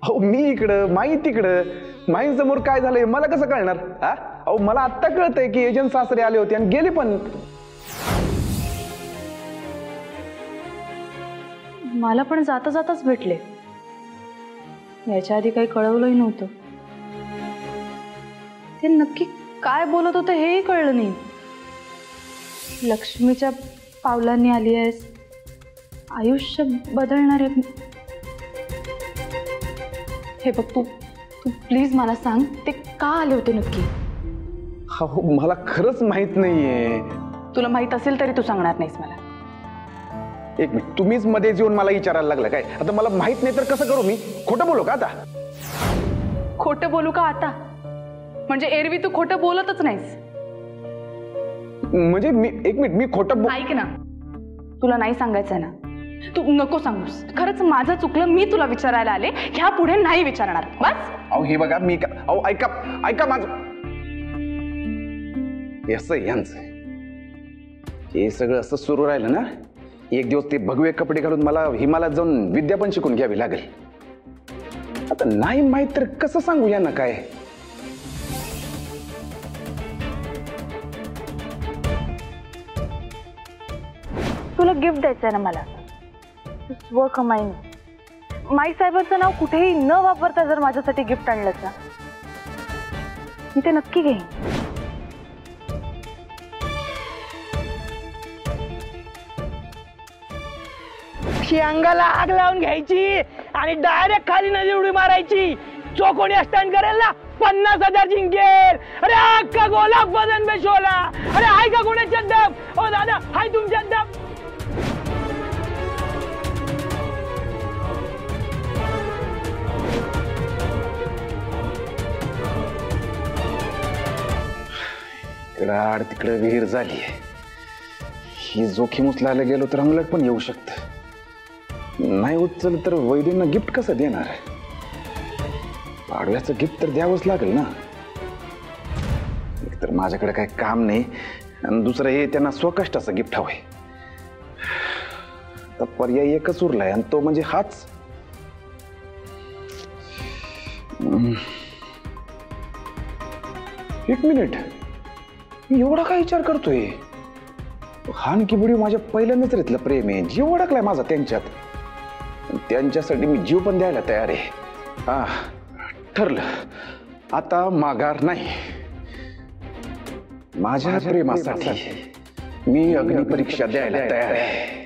अहो मी इकडं माई तिकडं, माई समोर काय झालंय मला कसं कळणार? हा अहो मला आत्ता कळतंय की एजंट सासरे आले होते आणि गेले पण. मला पण जाता जाताच भेटले, याच्या आधी काही कळवलंही नव्हतं. ते नक्की काय बोलत होते हेही कळलं नाही. लक्ष्मीच्या पावलांनी आली आहेस, आयुष्य बदलणार आहे. हे बघ तू तू प्लीज मला सांग ते का आले होते नक्की? हो मला खरंच माहित नाहीये. तुला माहित असेल तरी तू सांगणार नाहीस मला. एक मिनिट, तुम्हीच मध्ये येऊन मला विचारायला लागला काय? आता मला माहित नाही तर कसं करू? मी खोटं बोलू का आता? खोटं बोलू का आता? म्हणजे एरवी तू खोटं बोलतच नाहीस. म्हणजे मी एक मिनिट, मी खोटं ऐक ना, तुला नाही सांगायचंय ना, तू नको सांगूस. खरंच माझं चुकलं, मी तुला विचारायला आले, ह्या पुढे नाही विचारणार बस. अहो हे बघा मी अहो ऐका ऐका माझं. असं यांचं हे सगळं असं सुरू राहिलं ना, एक दिवस ते भगवे कपडे घालून मला हिमालयात जाऊन विद्या पण शिकून घ्यावी लागेल. आता नाही माहित तर कसं सांगू यांना काय? तुला गिफ्ट द्यायचंय ना मला, स्व कमाईने. माई साहेबांचं नाव कुठेही न वापरता जर माझ्यासाठी गिफ्ट आणलंच ना, मी ते नक्की घेईन. अंगाला आग लावून घ्यायची आणि डायरेक्ट खाली नदी उडी मारायची. जो कोणी स्टंट करेल ना 50,000 जिंकेल. अरे अक्का गोला बदन में शोला. अरे हाय का कोणाच्या दम? ओ दादा हाय तुमच्या दम? तिकडं तिकडं विहीर झाली. ही जोखीम उचलायला गेलो तर अंगलट पण येऊ शकतं. नाही उचल तर वैद्यांना गिफ्ट कसं देणार? पाडव्याचं गिफ्ट तर द्यावंच लागेल ना. एक तर माझ्याकडे काही काम नाही आणि दुसरं हे त्यांना स्वकष्टाचं गिफ्ट हवंय. तर पर्याय एकच उरलाय आणि तो म्हणजे हाच. एक मिनिट, मी एवढा काय विचार करतोय? हान की बुडी माझ्या पहिल्या नजरेतलं प्रेम आहे. जीव अडकलाय माझा त्यांच्यात. त्यांच्यासाठी मी जीव पण द्यायला तयार आहे. ठरलं, आता माघार नाही. माझ्या प्रेमासाठी मी अग्निपरीक्षा द्यायला तयार आहे.